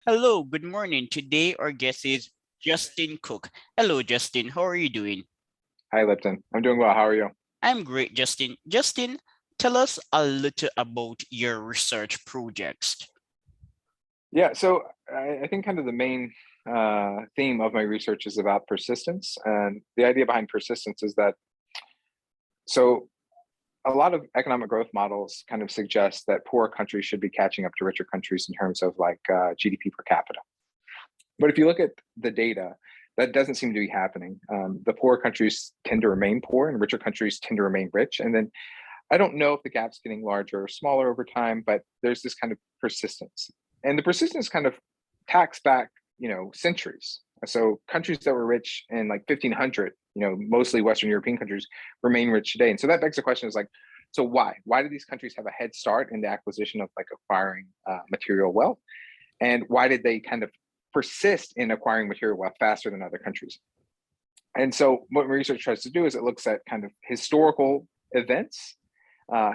Hello, good morning. Today our guest is Justin Cook. Hello, Justin. How are you doing? Hi, Lipton. I'm doing well. How are you? I'm great, Justin. Justin, tell us a little about your research projects. Yeah, so I think kind of the main theme of my research is about persistence. And the idea behind persistence is that so a lot of economic growth models kind of suggest that poorer countries should be catching up to richer countries in terms of like GDP per capita. But if you look at the data, that doesn't seem to be happening. The poorer countries tend to remain poor and richer countries tend to remain rich. And then I don't know if the gap's getting larger or smaller over time, but there's this kind of persistence. And the persistence kind of tacks back, centuries. So countries that were rich in like 1500, mostly Western European countries remain rich today. And so that begs the question is like, so why? Why do these countries have a head start in the acquisition of like acquiring material wealth? And why did they kind of persist in acquiring material wealth faster than other countries? And so what research tries to do is it looks at kind of historical events,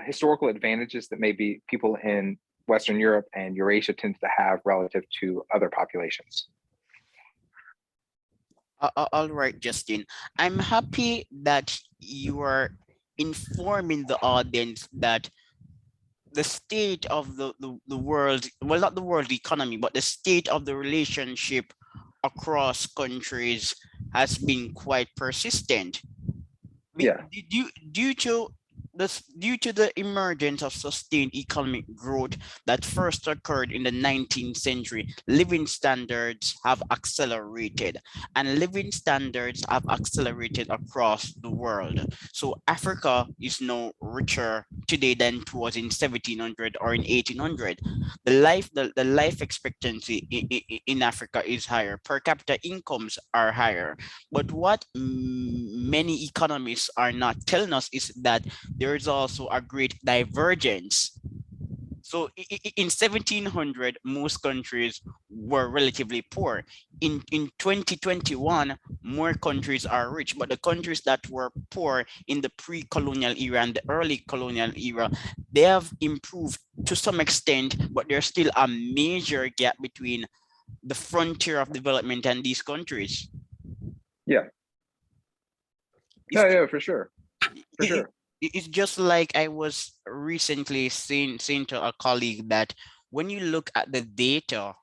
historical advantages that maybe people in Western Europe and Eurasia tend to have relative to other populations. All right, Justin. I'm happy that you are informing the audience that the state of the world, well, not the world economy, but the state of the relationship across countries has been quite persistent. Yeah, Due to due to the emergence of sustained economic growth that first occurred in the 19th century, living standards have accelerated, and living standards have accelerated across the world. So Africa is now richer today than it was in 1700 or in 1800. The life expectancy in Africa is higher. Per capita incomes are higher. But what many economists are not telling us is that there is also a great divergence. So in 1700, most countries were relatively poor. In 2021, more countries are rich, but the countries that were poor in the pre-colonial era and the early colonial era, they have improved to some extent, but there's still a major gap between the frontier of development and these countries. yeah, It's, yeah, yeah, for sure, for it, sure. it's just like I was recently saying to a colleague that when you look at the data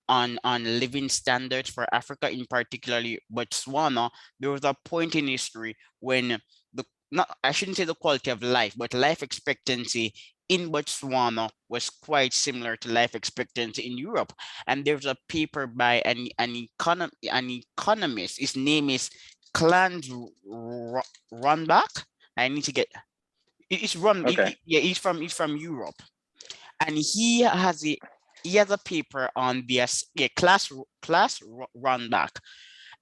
on living standards for Africa, in particularly Botswana, there was a point in history when the not I shouldn't say the quality of life, but life expectancy in Botswana was quite similar to life expectancy in Europe. And there's a paper by an economist. His name is Clan Runback. I need to get it's run. Okay, Yeah, he's from Europe, and he has a paper on the yeah, run back,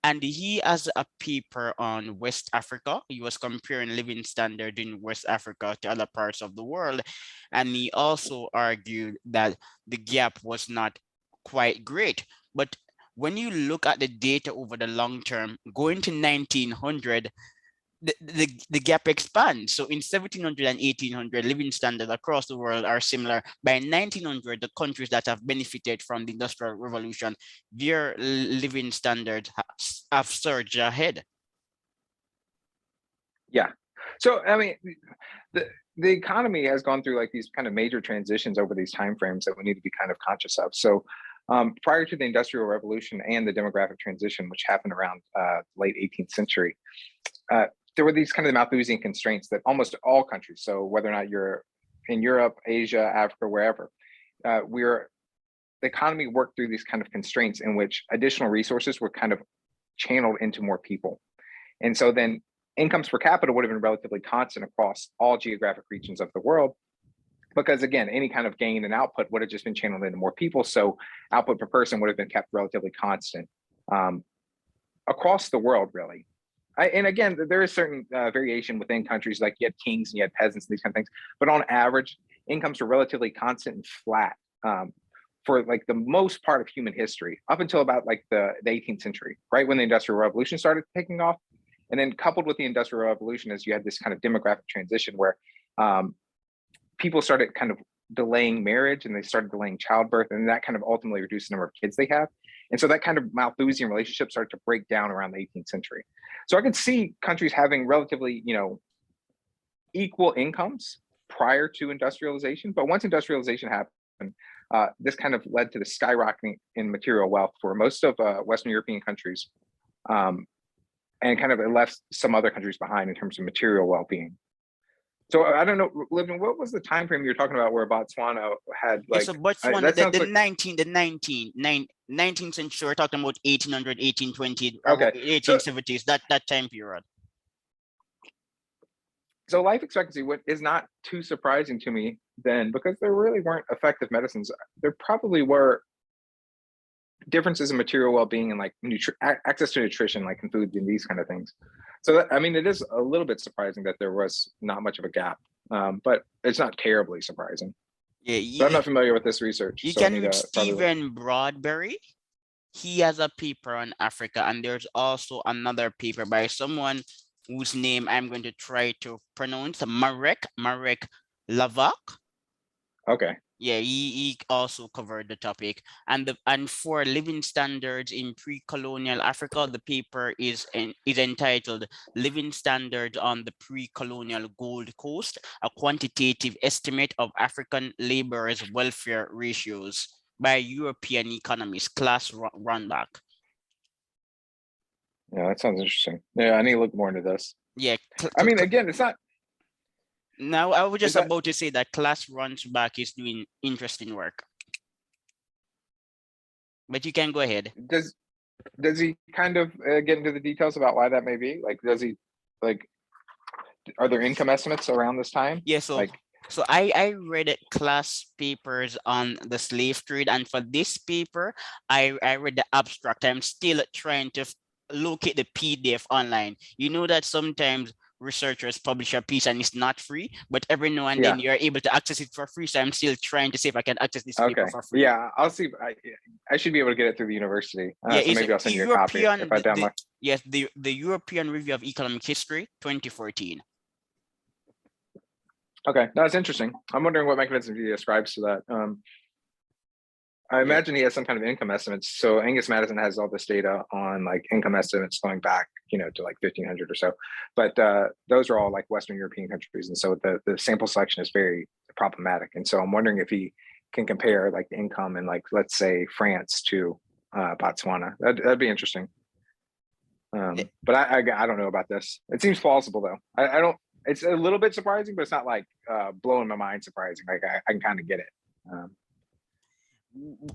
and he has a paper on West Africa. He was comparing living standard in West Africa to other parts of the world, and he also argued that the gap was not quite great. But when you look at the data over the long term, going to 1900, the gap expands. So in 1700 and 1800, living standards across the world are similar. By 1900, the countries that have benefited from the Industrial Revolution, their living standards have surged ahead. yeah. So I mean, the the economy has gone through like these kind of major transitions over these time frames that we need to be kind of conscious of. So prior to the Industrial Revolution and the demographic transition, which happened around late 18th century, uh, there were these kind of Malthusian constraints that almost all countries, so whether or not you're in Europe, Asia, Africa, wherever, we're the economy worked through these kind of constraints in which additional resources were kind of channeled into more people. And so then incomes per capita would have been relatively constant across all geographic regions of the world, because again, any kind of gain and output would have just been channeled into more people. So output per person would have been kept relatively constant um, across the world, really. And again, there is certain variation within countries, like you had kings and you had peasants and these kind of things. But on average, incomes were relatively constant and flat for like the most part of human history, up until about like the 18th century, right when the Industrial Revolution started taking off. And then coupled with the Industrial Revolution is you had this kind of demographic transition where um, people started kind of delaying marriage and they started delaying childbirth, and that kind of ultimately reduced the number of kids they have. And so that kind of Malthusian relationship started to break down around the 18th century. So I could see countries having relatively, equal incomes prior to industrialization, but once industrialization happened, this kind of led to the skyrocketing in material wealth for most of Western European countries, and kind of it left some other countries behind in terms of material well-being. So I don't know, Livin, what was the time frame you were talking about where Botswana had Yeah, like? so Botswana, That sounds like 19th century, we're talking about 1800, 1820, okay. So 1870s, that time period. so life expectancy is not too surprising to me then, because there really weren't effective medicines. There probably were differences in material well-being and like access to nutrition, like in food and these kind of things. So that, I mean, it is a little bit surprising that there was not much of a gap, but it's not terribly surprising. Yeah, But I'm not familiar with this research, you so I can need read to probably look. Stephen Broadberry. He has a paper on Africa, and there's also another paper by someone whose name I'm going to try to pronounce, Marek Lavak. Okay. Yeah, he also covered the topic. And for living standards in pre-colonial Africa, the paper is entitled Living Standards on the Pre-Colonial Gold Coast, a quantitative estimate of African laborers' welfare ratios by European economist Klaas Runback. Yeah, that sounds interesting. Yeah, I need to look more into this. Yeah. I mean, again, it's not. Now, I was just about to say that Klaas Runback is doing interesting work. But you can go ahead. Does he kind of get into the details about why that may be? Like, does he, like, are there income estimates around this time? Yeah, so like, so I read class papers on the slave trade, and for this paper, I read the abstract. I'm still trying to locate the PDF online. You know that sometimes researchers publish a piece and it's not free, but every now and then you're able to access it for free. So I'm still trying to see if I can access this paper for free. Yeah, I'll see. I should be able to get it through the university. Yeah, so maybe I'll send you a copy if I download. Yes, the European Review of Economic History, 2014. Okay, that's interesting. I'm wondering what mechanism he ascribes to that. I imagine he has some kind of income estimates. So Angus Madison has all this data on like income estimates going back, to like 1500 or so. But those are all like Western European countries, and so the sample selection is very problematic. And so I'm wondering if he can compare like the income in like, let's say, France to Botswana. That'd be interesting. But I don't know about this. It seems plausible though. I don't. It's a little bit surprising, but it's not like blowing my mind surprising. Like I can kind of get it.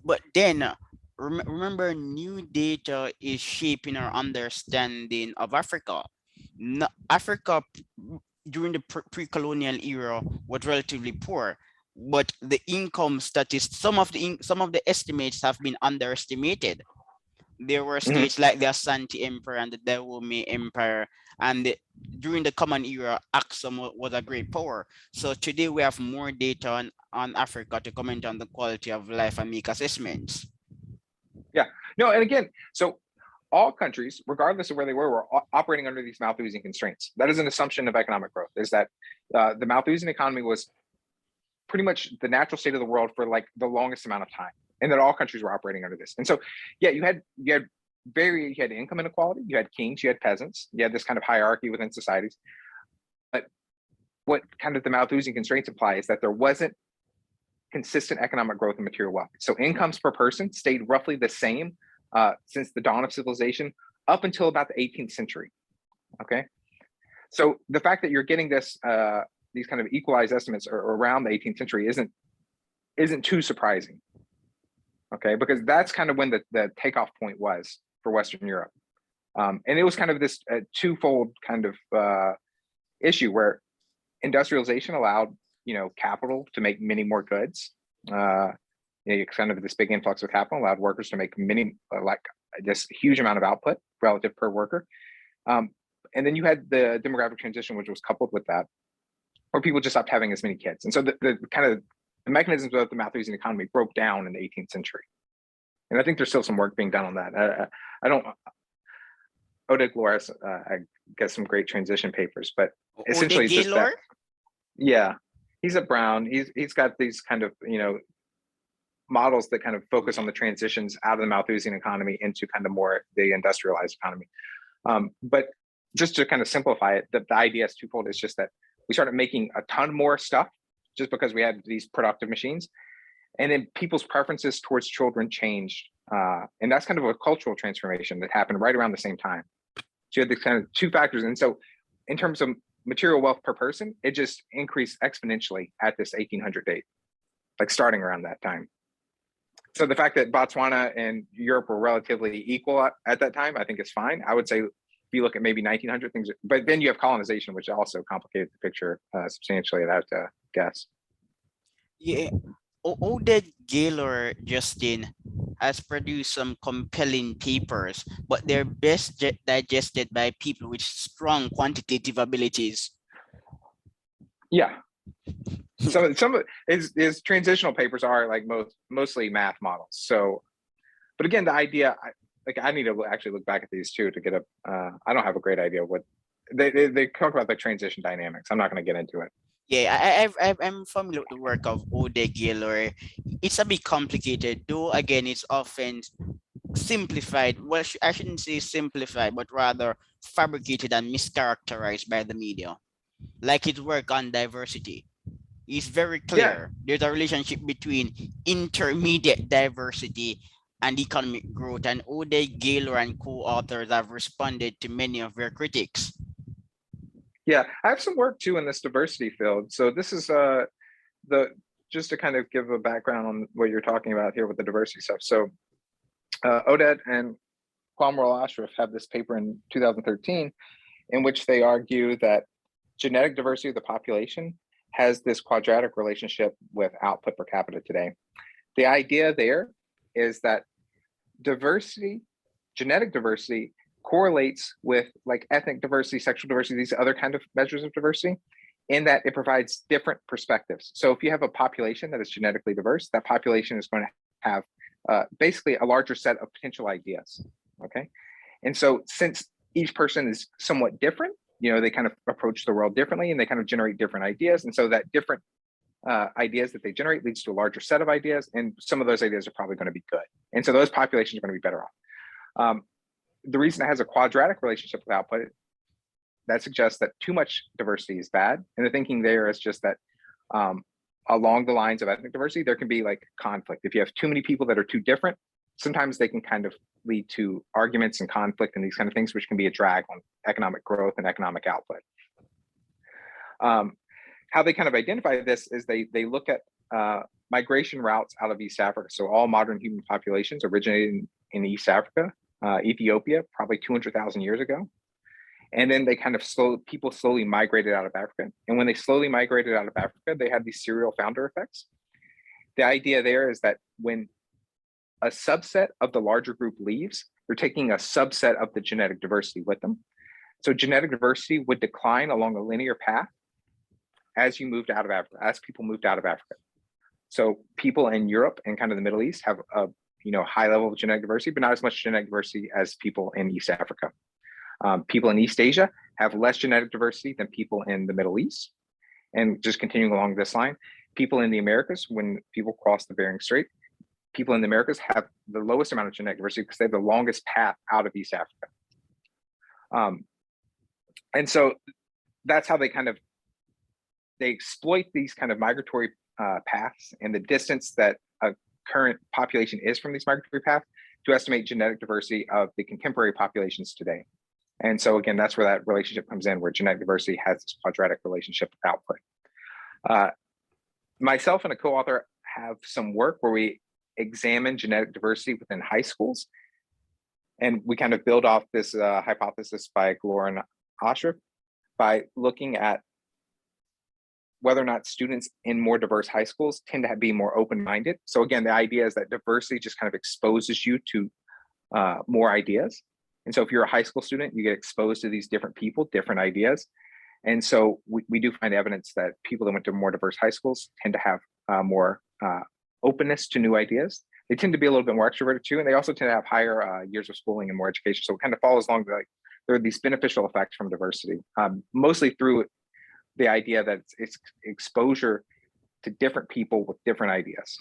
But then remember, new data is shaping our understanding of Africa. Africa during the pre-colonial era was relatively poor, but the income statistics, some of the estimates have been underestimated. There were states like the Asante Empire and the Dahomey Empire, and during the Common Era, Aksum was a great power. So today we have more data on Africa to comment on the quality of life and make assessments. Yeah, no, and again, so all countries, regardless of where they were operating under these Malthusian constraints. That is an assumption of economic growth, is that the Malthusian economy was pretty much the natural state of the world for like the longest amount of time, and that all countries were operating under this. And so, yeah, you had income inequality, you had kings, you had peasants, you had this kind of hierarchy within societies. But what kind of the Malthusian constraints apply is that there wasn't consistent economic growth and material wealth. So incomes per person stayed roughly the same since the dawn of civilization up until about the 18th century. Okay, so the fact that you're getting this these kind of equalized estimates around the 18th century isn't too surprising. Okay, because that's kind of when the takeoff point was for Western Europe, and it was kind of this twofold kind of issue where industrialization allowed capital to make many more goods. Kind of this big influx of capital allowed workers to make many like this huge amount of output relative per worker. And then you had the demographic transition, which was coupled with that, where people just stopped having as many kids. And so the kind of the mechanisms of the Malthusian economy broke down in the 18th century. And I think there's still some work being done on that. I don't. Ode Glores, I get some great transition papers, but essentially it's just that. Yeah. He's at Brown. He's got these kind of, models that kind of focus on the transitions out of the Malthusian economy into kind of more the industrialized economy. But just to kind of simplify it, the idea is twofold. It's just that we started making a ton more stuff just because we had these productive machines. And then people's preferences towards children changed. And that's kind of a cultural transformation that happened right around the same time. So you had the kind of two factors. And so in terms of material wealth per person, it just increased exponentially at this 1800 date, like starting around that time. So the fact that Botswana and Europe were relatively equal at that time, I think is fine. I would say if you look at maybe 1900 things, but then you have colonization, which also complicated the picture substantially, I'd have to guess. Yeah, Oded Gaylor, Justin, has produced some compelling papers, but they're best digested by people with strong quantitative abilities. Yeah. Some of his transitional papers are like mostly math models. So, but again, the idea, I need to actually look back at these too to get I don't have a great idea what they talk about the transition dynamics. I'm not going to get into it. Yeah, I'm familiar with the work of Ode Gaylor. It's a bit complicated, though. Again, it's often simplified. Well, I shouldn't say simplified, but rather fabricated and mischaracterized by the media. Like his work on diversity. It's very clear. Yeah. There's a relationship between intermediate diversity and economic growth, and Ode Gaylor and co-authors have responded to many of their critics. Yeah, I have some work too in this diversity field. So this is just to kind of give a background on what you're talking about here with the diversity stuff. So Oded and Kwamwal Ashraf have this paper in 2013 in which they argue that genetic diversity of the population has this quadratic relationship with output per capita today. The idea there is that diversity, genetic diversity, correlates with like ethnic diversity, sexual diversity, these other kind of measures of diversity, in that it provides different perspectives. So if you have a population that is genetically diverse, that population is going to have basically a larger set of potential ideas, okay? And so since each person is somewhat different, they kind of approach the world differently and they kind of generate different ideas. And so that different ideas that they generate leads to a larger set of ideas. And some of those ideas are probably going to be good. And so those populations are going to be better off. The reason it has a quadratic relationship with output, that suggests that too much diversity is bad. And the thinking there is just that along the lines of ethnic diversity, there can be like conflict. If you have too many people that are too different, sometimes they can kind of lead to arguments and conflict and these kind of things, which can be a drag on economic growth and economic output. How they kind of identify this is they look at migration routes out of East Africa. So all modern human populations originated in East Africa, Ethiopia, probably 200,000 years ago. And then they kind of people slowly migrated out of Africa. And when they slowly migrated out of Africa, they had these serial founder effects. The idea there is that when a subset of the larger group leaves, they're taking a subset of the genetic diversity with them. So genetic diversity would decline along a linear path as you moved out of Africa, as people moved out of Africa. So people in Europe and kind of the Middle East have a high level of genetic diversity, but not as much genetic diversity as people in East Africa. People in East Asia have less genetic diversity than people in the Middle East. And just continuing along this line, people in the Americas, when people cross the Bering Strait, people in the Americas have the lowest amount of genetic diversity because they have the longest path out of East Africa. And so that's how they exploit these kind of migratory paths and the distance that a current population is from these migratory paths to estimate genetic diversity of the contemporary populations today. And so again, that's where that relationship comes in, where genetic diversity has this quadratic relationship with output. Myself and a co-author have some work where we examine genetic diversity within high schools. And we kind of build off this hypothesis by Glor and Ashraf by looking at whether or not students in more diverse high schools tend to be more open-minded. So again, the idea is that diversity just kind of exposes you to more ideas. And so if you're a high school student, you get exposed to these different people, different ideas. And so we do find evidence that people that went to more diverse high schools tend to have more openness to new ideas. They tend to be a little bit more extroverted too. And they also tend to have higher years of schooling and more education. So it kind of follows along, like there are these beneficial effects from diversity, mostly through the idea that it's exposure to different people with different ideas.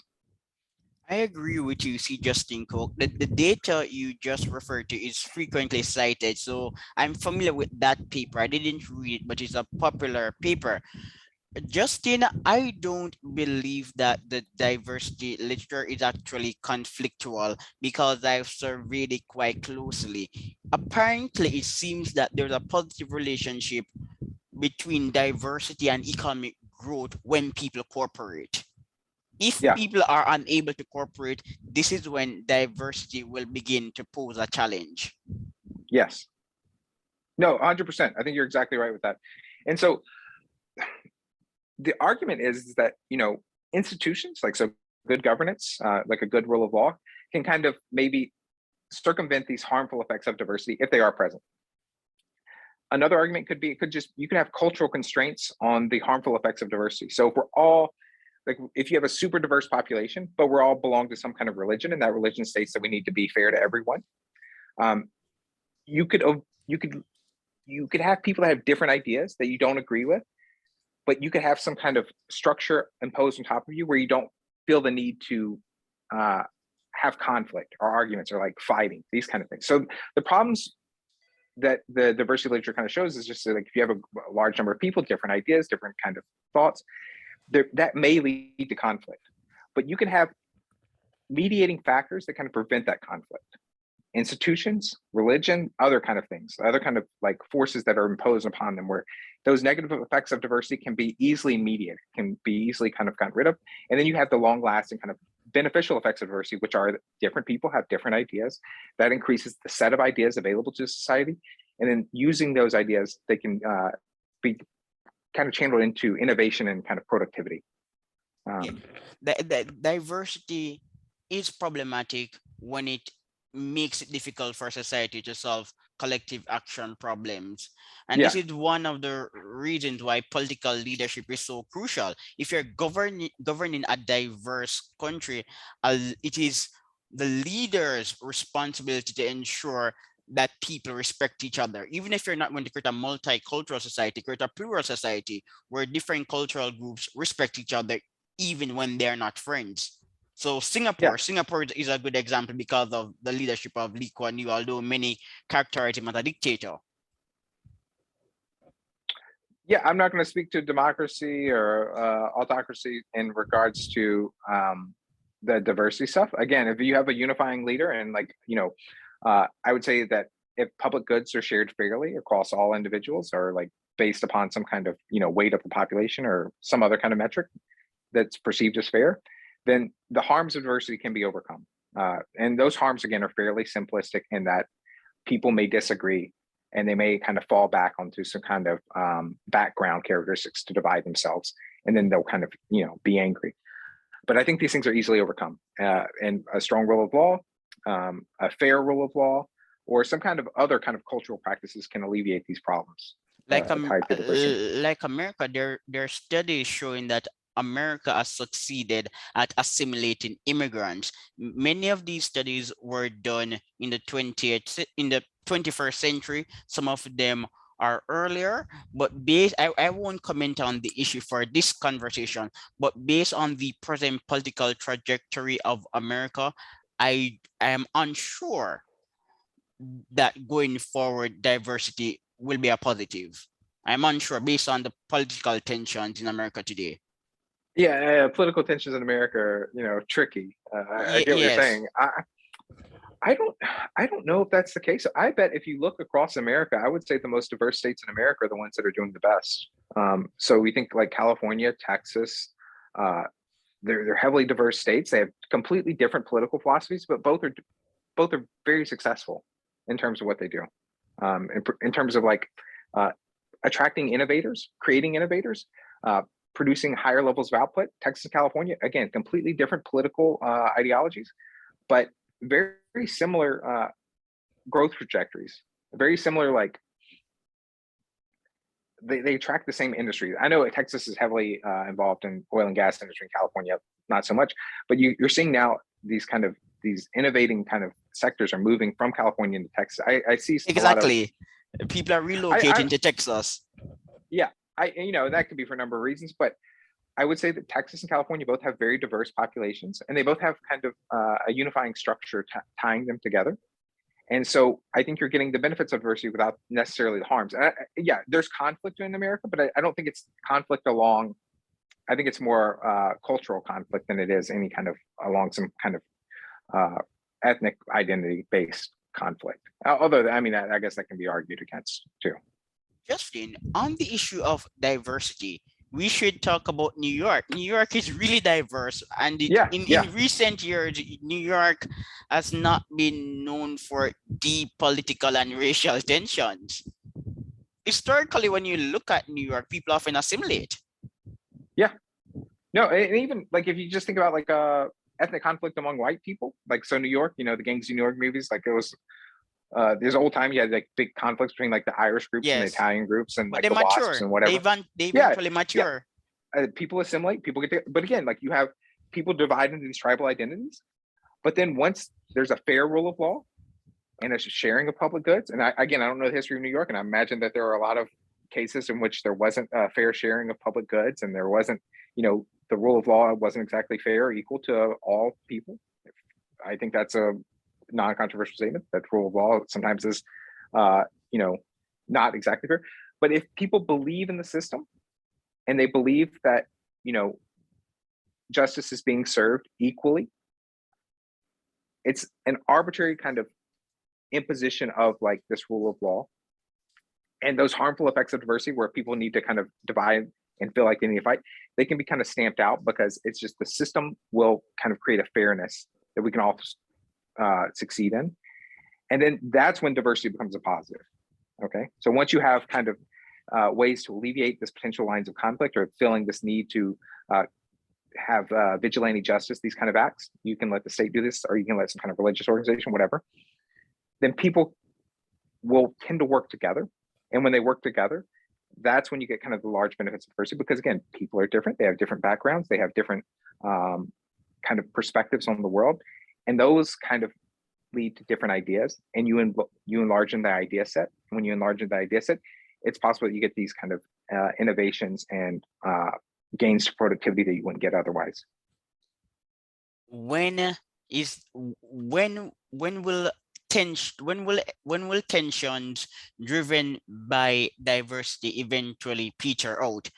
I agree with you, C.Justin Cook. The data you just referred to is frequently cited. So I'm familiar with that paper. I didn't read it, but it's a popular paper. Justin, I don't believe that the diversity literature is actually conflictual because I've surveyed it quite closely. Apparently, it seems that there's a positive relationship between diversity and economic growth when people cooperate. If Yeah. people are unable to cooperate, this is when diversity will begin to pose a challenge. Yes. No, 100%. I think you're exactly right with that. And so the argument is that, institutions like so good governance, like a good rule of law, can kind of maybe circumvent these harmful effects of diversity if they are present. Another argument could be, you can have cultural constraints on the harmful effects of diversity. So if we're all, like, if you have a super diverse population, but we're all belong to some kind of religion, and that religion states that we need to be fair to everyone, you could have people that have different ideas that you don't agree with, but you could have some kind of structure imposed on top of you where you don't feel the need to have conflict or arguments or like fighting, these kind of things. So the problems that the diversity literature kind of shows is just like, if you have a large number of people, different ideas, different kind of thoughts, that may lead to conflict. But you can have mediating factors that kind of prevent that conflict. Institutions, religion, other kind of things, other kind of like forces that are imposed upon them, where those negative effects of diversity can be easily mediated, can be easily kind of gotten rid of. And then you have the long lasting kind of beneficial effects of diversity, which are different people have different ideas. That increases the set of ideas available to society. And then using those ideas, they can be kind of channeled into innovation and kind of productivity. The diversity is problematic when it makes it difficult for society to solve collective action problems. And this is one of the reasons why political leadership is so crucial. If you're governing a diverse country, it is the leader's responsibility to ensure that people respect each other. Even if you're not going to create a multicultural society, create a plural society where different cultural groups respect each other, even when they're not friends. So Singapore is a good example because of the leadership of Lee Kuan Yew, although many characterize him as a dictator. Yeah, I'm not going to speak to democracy or autocracy in regards to the diversity stuff. Again, if you have a unifying leader and I would say that if public goods are shared fairly across all individuals, or like based upon some kind of, weight of the population or some other kind of metric that's perceived as fair, then the harms of diversity can be overcome. And those harms, again, are fairly simplistic in that people may disagree and they may kind of fall back onto some kind of background characteristics to divide themselves. And then they'll kind of, be angry. But I think these things are easily overcome. And a strong rule of law, a fair rule of law, or some kind of other kind of cultural practices can alleviate these problems. Like America, there are studies showing that America has succeeded at assimilating immigrants. Many of these studies were done in the 21st century. Some of them are earlier, but I won't comment on the issue for this conversation, but based on the present political trajectory of America, I am unsure that going forward diversity will be a positive. I'm unsure based on the political tensions in America today. Yeah, political tensions in America are, tricky. I get what you're saying. I don't know if that's the case. I bet if you look across America, I would say the most diverse states in America are the ones that are doing the best. So we think like California, Texas, they're heavily diverse states. They have completely different political philosophies, but both are very successful in terms of what they do. In terms of like attracting innovators, creating innovators, producing higher levels of output. Texas and California, again, completely different political ideologies, but very, very similar growth trajectories. Very similar, like they track the same industries. I know Texas is heavily involved in oil and gas industry, in California not so much, but you're seeing now these innovating kind of sectors are moving from California into Texas. I see exactly. People are relocating to Texas. Yeah, that could be for a number of reasons, but I would say that Texas and California both have very diverse populations, and they both have kind of a unifying structure tying them together. And so I think you're getting the benefits of diversity without necessarily the harms. Yeah, there's conflict in America, but I don't think it's conflict along. I think it's more cultural conflict than it is any kind of along some kind of ethnic identity based conflict. Although, I mean, I guess that can be argued against too. Justin, on the issue of diversity, we should talk about New York. New York is really diverse, and in recent years, New York has not been known for deep political and racial tensions. Historically, when you look at New York, people often assimilate. Yeah. No, and even like if you just think about like ethnic conflict among white people, like so New York, you know, the Gangs of New York movies, like it was there's old time you had like big conflicts between like the Irish groups and the Italian groups and but like the WASPs and whatever. They eventually mature. People assimilate, people get there. But again, like you have people divide into these tribal identities. But then once there's a fair rule of law and a sharing of public goods, and I don't know the history of New York, and I imagine that there are a lot of cases in which there wasn't a fair sharing of public goods, and there wasn't, you know, the rule of law wasn't exactly fair or equal to all people. I think that's a non-controversial statement that rule of law sometimes is, you know, not exactly fair. But if people believe in the system and they believe that, you know, justice is being served equally, it's an arbitrary kind of imposition of like this rule of law and those harmful effects of diversity where people need to kind of divide and feel like they need to fight, they can be kind of stamped out because it's just the system will kind of create a fairness that we can all succeed in. And then that's when diversity becomes a positive. Okay. So once you have kind of ways to alleviate this potential lines of conflict or feeling this need to have vigilante justice, these kind of acts, you can let the state do this, or you can let some kind of religious organization, whatever, then people will tend to work together. And when they work together, that's when you get kind of the large benefits of diversity, because again, people are different. They have different backgrounds. They have different kind of perspectives on the world. And those kind of lead to different ideas, and you enlarge in the idea set. And when you enlarge in the idea set, it's possible that you get these kind of innovations and gains to productivity that you wouldn't get otherwise. When will tensions driven by diversity eventually peter out?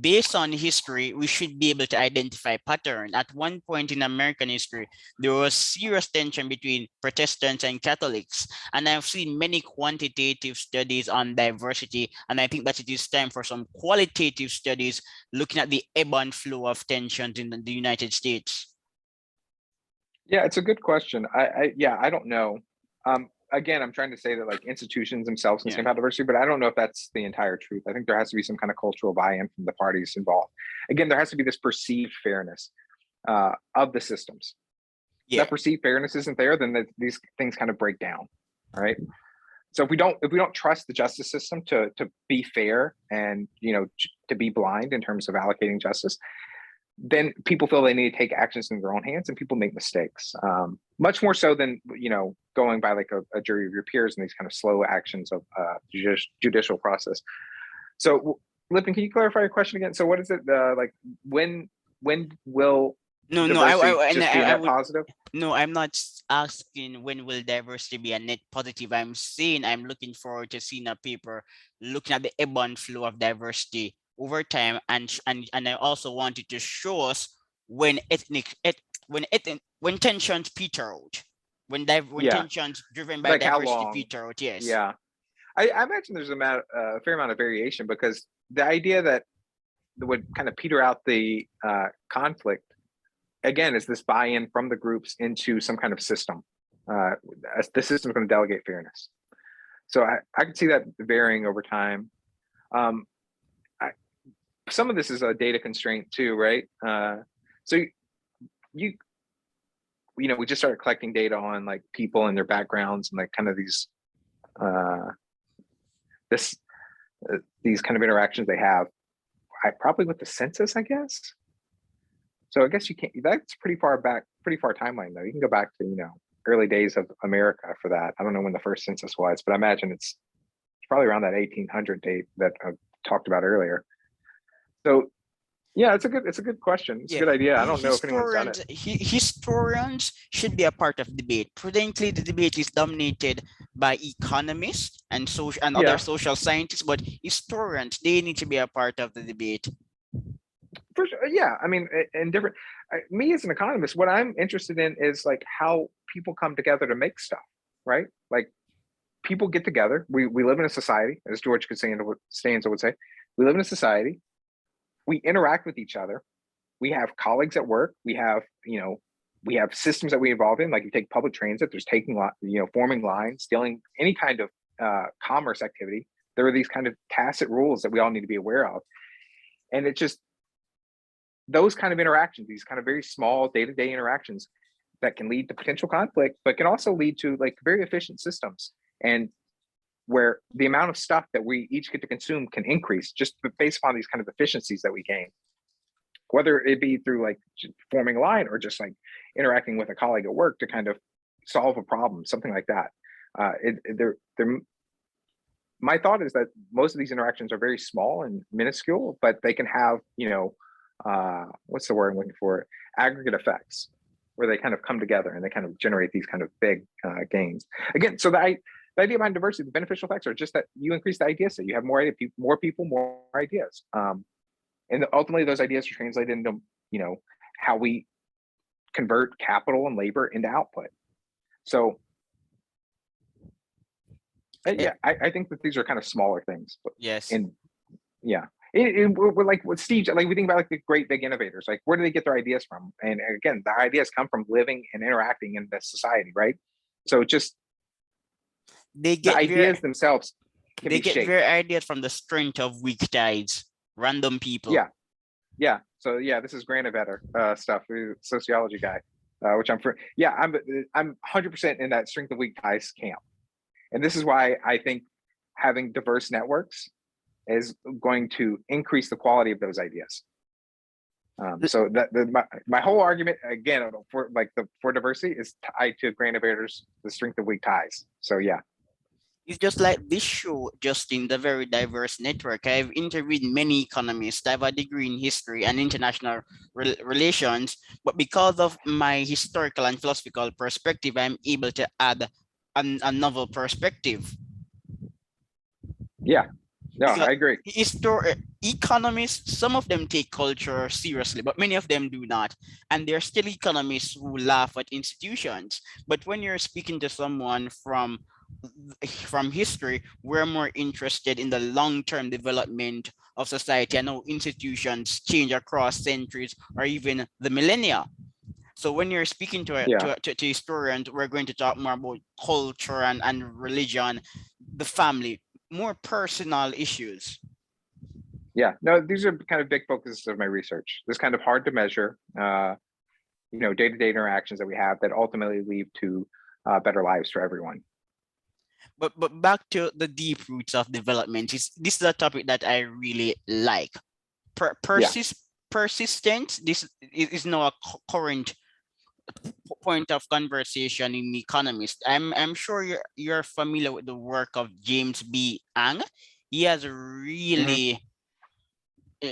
Based on history, we should be able to identify pattern. At one point in American history, there was serious tension between Protestants and Catholics. And I've seen many quantitative studies on diversity. And I think that it is time for some qualitative studies looking at the ebb and flow of tensions in the United States. Yeah, it's a good question. I don't know. Again, I'm trying to say that like institutions themselves can have diversity, but I don't know if that's the entire truth. I think there has to be some kind of cultural buy-in from the parties involved. Again, there has to be this perceived fairness of the systems. If that perceived fairness isn't there, then these things kind of break down. All right. So if we don't trust the justice system to be fair and, you know, to be blind in terms of allocating justice, then people feel they need to take actions in their own hands, and people make mistakes, much more so than, you know, going by like a jury of your peers and these kind of slow actions of judicial process. So Lipton, can you clarify your question again? So what is it like when will positive? No, I'm not asking when will diversity be a net positive. I'm saying I'm looking forward to seeing a paper looking at the ebb and flow of diversity over time, and I also wanted to show us when tensions peter out, when tensions driven by like diversity peter out. Yes. Yeah, I imagine there's a fair amount of variation, because the idea that would kind of peter out the conflict again is this buy-in from the groups into some kind of system. The system is going to delegate fairness, so I could see that varying over time. Some of this is a data constraint too, right? So you know, we just started collecting data on like people and their backgrounds and like kind of these these kind of interactions they have. Probably with the census, I guess. So I guess you can't. That's pretty far timeline though. You can go back to, you know, early days of America for that. I don't know when the first census was, but I imagine it's probably around that 1800 date that I talked about earlier. So Yeah, it's a good question. It's a Yeah, good idea. I don't know if anyone's done it. historians should be a part of debate. Prudently, the debate is dominated by economists and social and other Yeah, social scientists, but historians, they need to be a part of the debate. for sure. Yeah, I mean, in different. Me as an economist, what I'm interested in is like how people come together to make stuff, right? Like people get together. We live in a society, as George Costanza would say. We live in a society. We interact with each other. We have colleagues at work. We have systems that we involve in. Like you take public transit. There's forming lines, dealing any kind of commerce activity. There are these kind of tacit rules that we all need to be aware of, and it just those kind of interactions, these kind of very small day-to-day interactions that can lead to potential conflict, but can also lead to like very efficient systems and where the amount of stuff that we each get to consume can increase just based upon these kind of efficiencies that we gain, whether it be through like forming a line or just like interacting with a colleague at work to kind of solve a problem, something like that. My thought is that most of these interactions are very small and minuscule, but they can have, what's the word I'm looking for? Aggregate effects, where they kind of come together and they kind of generate these kind of big gains. Again, so the idea behind diversity, the beneficial effects are just that you increase the idea set. You have more people, more ideas, and ultimately those ideas are translated into how we convert capital and labor into output. So yeah, I think that these are kind of smaller things, but Yes. yeah. We're like with Steve, like we think about like the great big innovators, like where do they get their ideas from? And again, the ideas come from living and interacting in this society, right? So just They the get ideas themselves can they be get shaped. their ideas from the strength of weak tides, random people. Yeah, yeah. So yeah, this is Granovetter stuff, sociology guy, which I'm for. Yeah, I'm 100% in that strength of weak ties camp, and this is why I think having diverse networks is going to increase the quality of those ideas. So that my whole argument again for diversity is tied to Granovetter's the strength of weak ties. So yeah. It's just like this show, Justin, the very diverse network. I've interviewed many economists. I have a degree in history and international relations, but because of my historical and philosophical perspective, I'm able to add a novel perspective. Yeah, no, Because I agree. economists, some of them take culture seriously, but many of them do not. And there are still economists who laugh at institutions. But when you're speaking to someone from history, we're more interested in the long-term development of society and how institutions change across centuries or even the millennia. So when you're speaking Yeah, to historians, we're going to talk more about culture and religion, the family, more personal issues. yeah. No, these are kind of big focuses of my research. This kind of hard to measure, day-to-day interactions that we have that ultimately lead to better lives for everyone. But back to the deep roots of development. This is a topic that I really like. Yeah, Persistence. This is now a current point of conversation in economists. I'm sure you're familiar with the work of James B. Ang. He has a hmm really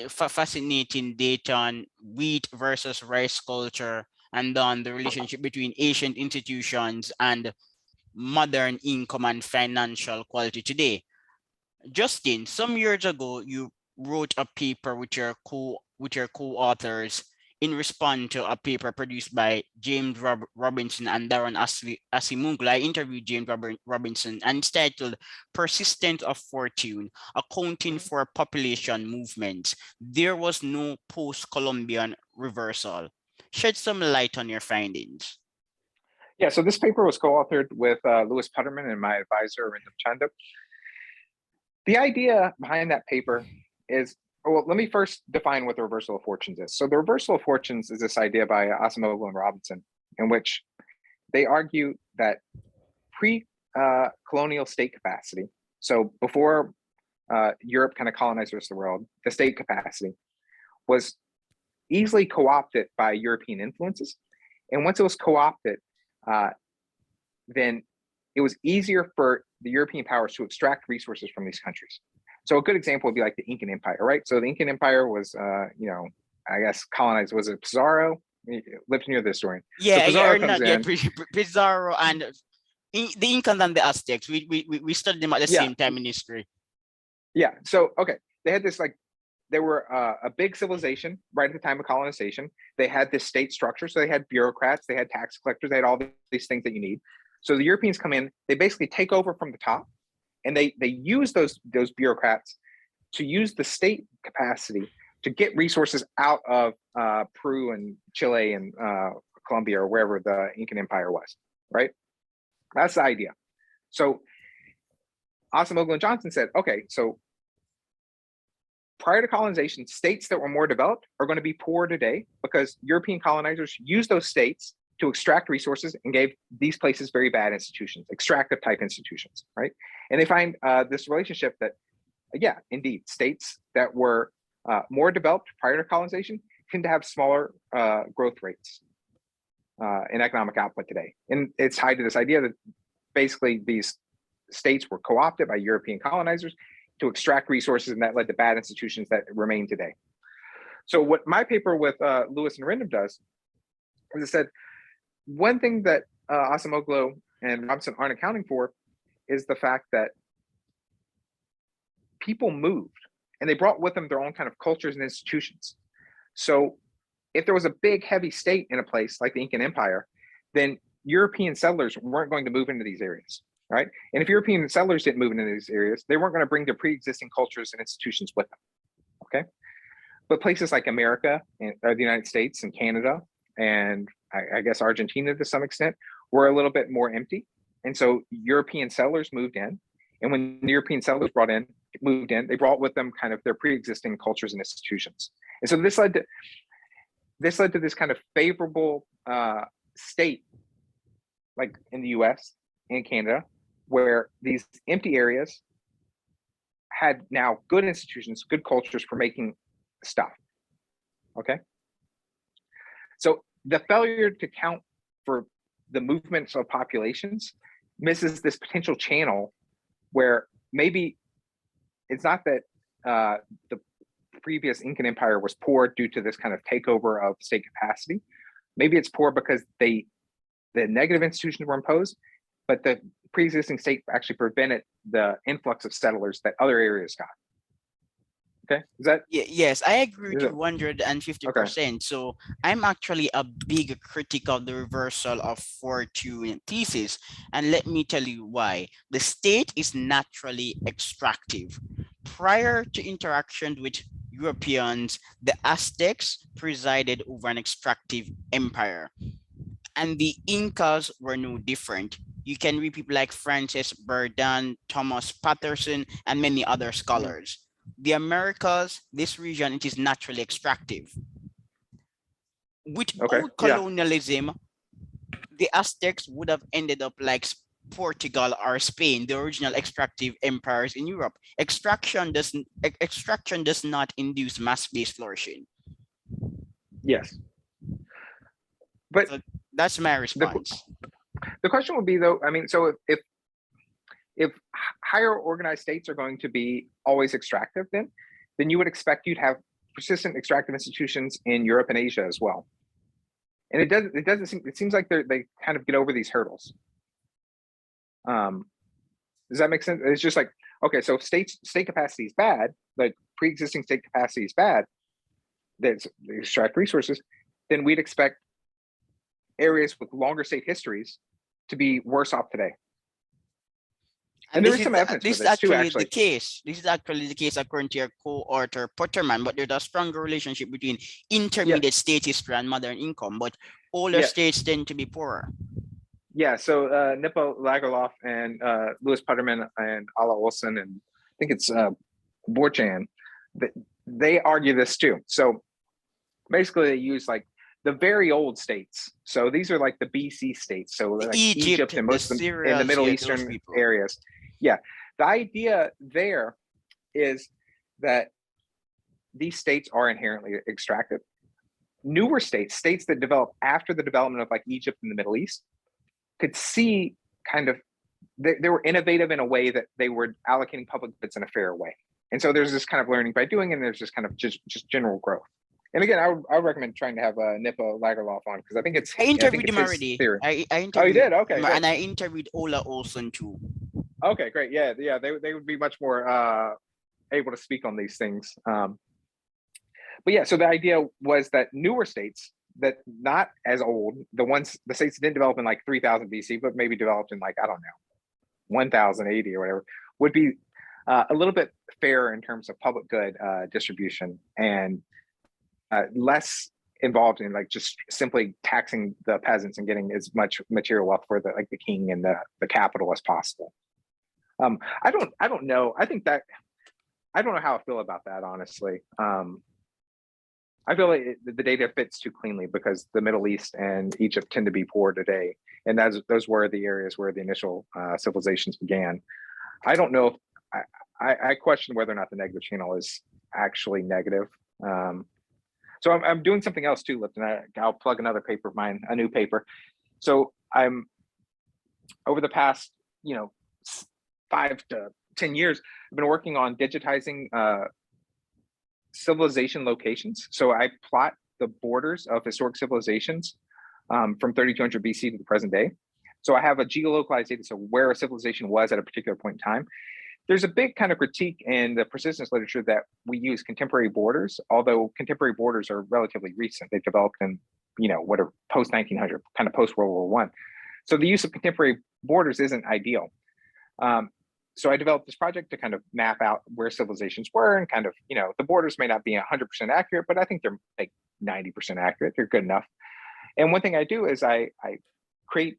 fascinating data on wheat versus rice culture and on the relationship between ancient institutions and modern income and financial quality today. Justin, some years ago, you wrote a paper with your co-authors in response to a paper produced by James Robinson and Darren Asimungla. I interviewed James Robinson and it's titled Persistence of Fortune, Accounting for Population Movements. There was no post-Columbian reversal. Shed some light on your findings. yeah. So this paper was co-authored with Louis Putterman and my advisor Arindam Chanda. The idea behind that paper is, well, let me first define what the reversal of fortunes is. So the reversal of fortunes is this idea by Acemoglu and Robinson, in which they argue that pre-colonial state capacity, so before Europe kind of colonized the rest of the world, the state capacity was easily co-opted by European influences. And once it was co-opted, then it was easier for the European powers to extract resources from these countries. So a good example would be like the Incan Empire, right? So the Incan Empire was, I guess, colonized. Was it Pizarro? Lipton, you're the historian. So Yeah, Pizarro or comes not yet. in. Pizarro and the Incans and the Aztecs. We studied them at the Yeah, same time in history. yeah. So okay, they had this like they were a big civilization right at the time of colonization. They had this state structure, so they had bureaucrats, they had tax collectors, they had all these things that you need. So the Europeans come in, they basically take over from the top, and they use those bureaucrats to use the state capacity to get resources out of Peru and Chile and Colombia or wherever the Incan Empire was, right? That's the idea. So Acemoglu and Johnson said, okay, so prior to colonization, states that were more developed are going to be poor today because European colonizers used those states to extract resources and gave these places very bad institutions, extractive type institutions, right? And they find this relationship that, yeah, indeed, states that were more developed prior to colonization tend to have smaller growth rates in economic output today. And it's tied to this idea that basically these states were co-opted by European colonizers to extract resources, and that led to bad institutions that remain today. So what my paper with Lewis and Rindham does is it said, one thing that Acemoglu and Robinson aren't accounting for is the fact that people moved and they brought with them their own kind of cultures and institutions. So if there was a big, heavy state in a place like the Incan Empire, then European settlers weren't going to move into these areas, right? And if European settlers didn't move into these areas, they weren't going to bring their pre-existing cultures and institutions with them, okay? But places like America, and, or the United States and Canada, and I guess Argentina to some extent, were a little bit more empty. And so European settlers moved in. And when the European settlers moved in, they brought with them kind of their pre-existing cultures and institutions. And so this led to this kind of favorable state, like in the US and Canada, where these empty areas had now good institutions, good cultures for making stuff, okay? So the failure to count for the movements of populations misses this potential channel where maybe it's not that the previous Incan Empire was poor due to this kind of takeover of state capacity. Maybe it's poor because the negative institutions were imposed, but the pre-existing state actually prevented the influx of settlers that other areas got. Okay, is that? Yes, I agree with Is you it? 150%. So I'm actually a big critic of the reversal of fortune thesis. And let me tell you why. The state is naturally extractive. Prior to interactions with Europeans, the Aztecs presided over an extractive empire. And the Incas were no different. You can read people like Francis Burdon, Thomas Patterson, and many other scholars. The Americas, this region, it is naturally extractive. Without colonialism, the Aztecs would have ended up like Portugal or Spain, the original extractive empires in Europe. Extraction does not induce mass-based flourishing. Yes. But so that's my response. The question would be though, I mean, so if higher organized states are going to be always extractive, then you would expect you'd have persistent extractive institutions in Europe and Asia as well. And it seems like they kind of get over these hurdles. Does that make sense? It's just like, okay, so if state capacity is bad, like pre-existing state capacity is bad, that they extract resources, then we'd expect areas with longer state histories to be worse off today. And there is some evidence for this too, actually. This is actually the case according to your co-author Potterman, but there's a stronger relationship between intermediate state history and modern income, but older states tend to be poorer. Yeah, so Nippo Lagerlof and Louis Potterman and Alla Olson, and I think it's Borchan, they argue this too. So basically they use like the very old states. So these are like the BC states. So like Egypt and most of them in the Middle Eastern areas. Yeah, the idea there is that these states are inherently extractive. Newer states that develop after the development of like Egypt and the Middle East, could see kind of, they were innovative in a way that they were allocating public goods in a fair way. And so there's this kind of learning by doing, and there's this kind of just general growth. And again, I would recommend trying to have Nipa Lagerlof on because I I think interviewed it's him his already. theory. I Oh, you interviewed did? Okay, him, good. and I interviewed Ola Olson too. Okay, great. Yeah, yeah. They would be much more able to speak on these things. But yeah, so the idea was that newer states that not as old, the states that didn't develop in like 3000 BC, but maybe developed in like, I don't know, 1080 or whatever, would be a little bit fairer in terms of public good distribution and less involved in like just simply taxing the peasants and getting as much material wealth for the king and the capital as possible. I don't know. I think that I don't know how I feel about that, honestly. I feel like the data fits too cleanly because the Middle East and Egypt tend to be poor today, and those were the areas where the initial civilizations began. I don't know if I question whether or not the negative channel is actually negative. So I'm doing something else too, Lipton. I'll plug another paper of mine, a new paper. So I'm over the past 5 to 10 years, I've been working on digitizing civilization locations. So I plot the borders of historic civilizations from 3200 BC to the present day. So I have a geolocalized data, so where a civilization was at a particular point in time. There's a big kind of critique in the persistence literature that we use contemporary borders, although contemporary borders are relatively recent. They've developed in, what are post 1900, kind of post World War One. So the use of contemporary borders isn't ideal. So I developed this project to kind of map out where civilizations were and kind of, the borders may not be 100% accurate, but I think they're like 90% accurate. They're good enough. And one thing I do is I create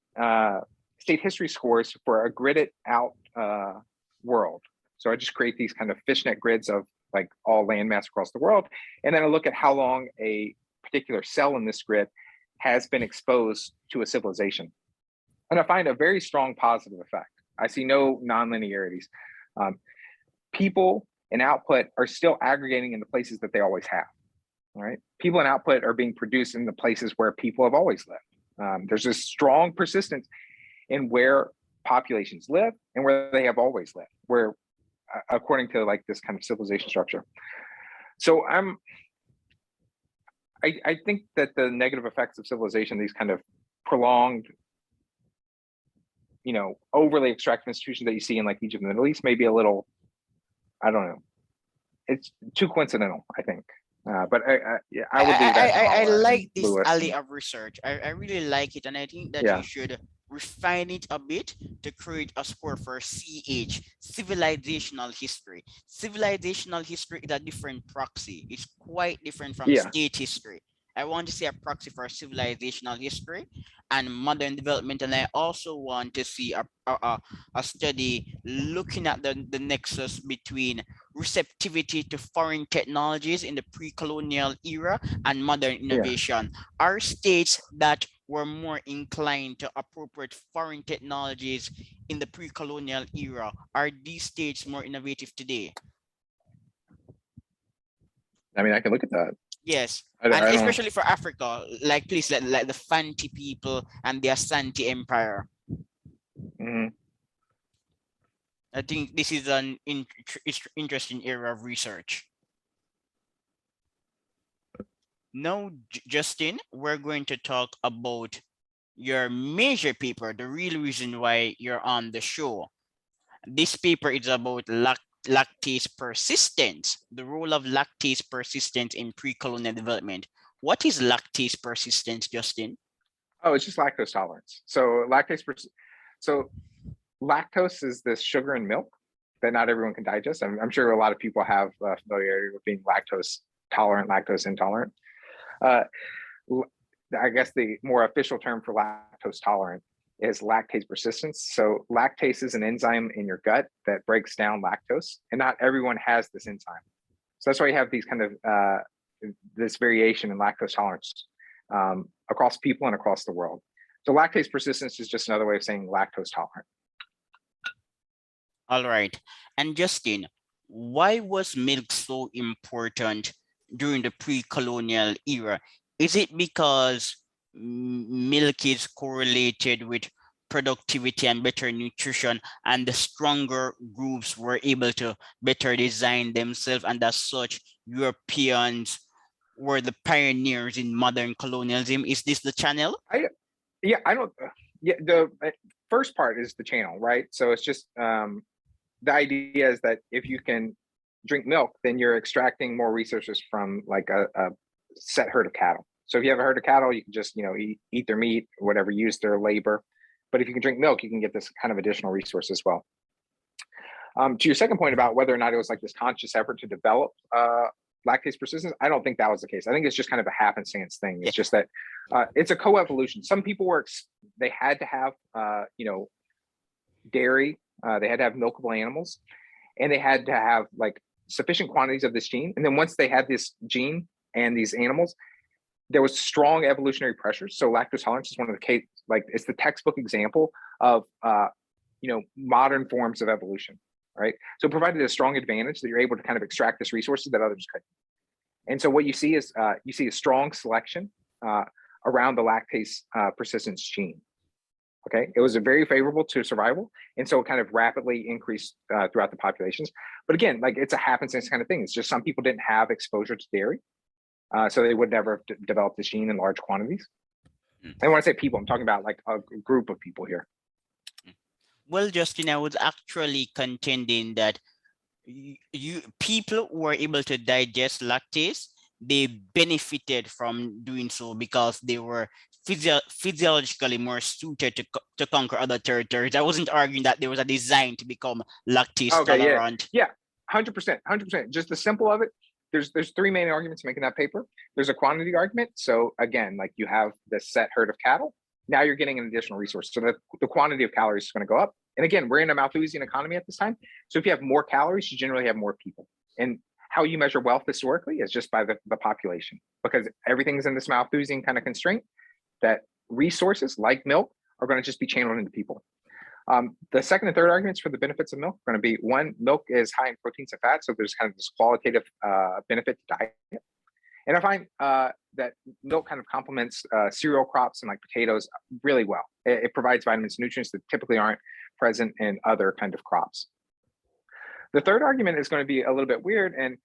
state history scores for a gridded out world. So I just create these kind of fishnet grids of like all landmass across the world. And then I look at how long a particular cell in this grid has been exposed to a civilization. And I find a very strong positive effect. I see no non-linearities. People and output are still aggregating in the places that they always have. All right. People and output are being produced in the places where people have always lived. There's a strong persistence in where populations live and where they have always lived, where according to like this kind of civilization structure. So I think that the negative effects of civilization, these kind of prolonged, overly extractive institutions that you see in like Egypt and the Middle East may be a little, I don't know. It's too coincidental, I think. But I would leave that to I Hala like and this Lewis. alley of research. I really like it, and I think that you should refine it a bit to create a score for CH, civilizational history. Civilizational history is a different proxy. It's quite different from state history. I want to see a proxy for civilizational history and modern development, and I also want to see a study looking at the nexus between receptivity to foreign technologies in the pre-colonial era and modern innovation. Are states that were more inclined to appropriate foreign technologies in the pre-colonial era, are these states more innovative today? I mean, I can look at that. Yes, and especially for Africa, like places like the Fanti people and the Asante Empire. Mm-hmm. I think this is an interesting area of research. Now, Justin, we're going to talk about your major paper, the real reason why you're on the show. This paper is about lactase persistence, the role of lactase persistence in pre-colonial development. What is lactase persistence, Justin? Oh, it's just lactose tolerance. So lactose is this sugar in milk that not everyone can digest. I'm sure a lot of people have familiarity with being lactose tolerant, lactose intolerant. I guess the more official term for lactose tolerant is lactase persistence. So lactase is an enzyme in your gut that breaks down lactose, and not everyone has this enzyme. So that's why you have these kind of this variation in lactose tolerance across people and across the world. So lactase persistence is just another way of saying lactose tolerant. All right. And Justin, why was milk so important during the pre-colonial era? Is it because milk is correlated with productivity and better nutrition, and the stronger groups were able to better design themselves, and as such, Europeans were the pioneers in modern colonialism. Is this the channel? I don't. Yeah, the first part is the channel, right? So it's just the idea is that if you can drink milk, then you're extracting more resources from like a set herd of cattle. So if you have a herd of cattle, you can just eat their meat or whatever, use their labor. But if you can drink milk, you can get this kind of additional resource as well. To your second point about whether or not it was like this conscious effort to develop lactase persistence, I don't think that was the case. I think it's just kind of a happenstance thing. It's just that it's a coevolution. Some people they had to have dairy, they had to have milkable animals, and they had to have like sufficient quantities of this gene. And then once they had this gene and these animals, there was strong evolutionary pressures. So lactose tolerance is one of the case, like it's the textbook example of modern forms of evolution, right? So it provided a strong advantage that you're able to kind of extract this resources that others couldn't. And so what you see is a strong selection around the lactase persistence gene. Okay, it was very favorable to survival, and so it kind of rapidly increased throughout the populations. But again, like it's a happenstance kind of thing. It's just some people didn't have exposure to dairy, so they would never have developed this gene in large quantities. And when I say people, I'm talking about like a group of people here. Well, Justin, I was actually contending that people who were able to digest lactase, they benefited from doing so because they were physiologically more suited to conquer other territories. I wasn't arguing that there was a design to become lactase tolerant. Yeah, 100%. Just the simple of it. There's three main arguments making that paper. There's a quantity argument. So again, like you have the set herd of cattle. Now you're getting an additional resource. So the quantity of calories is going to go up. And again, we're in a Malthusian economy at this time. So if you have more calories, you generally have more people. And how you measure wealth historically is just by the population, because everything's in this Malthusian kind of constraint that resources like milk are going to just be channeled into people. The second and third arguments for the benefits of milk are going to be, one, milk is high in proteins and fats. So there's kind of this qualitative benefit to diet. And I find that milk kind of complements cereal crops and like potatoes really well. It provides vitamins and nutrients that typically aren't present in other kind of crops. The third argument is going to be a little bit weird. And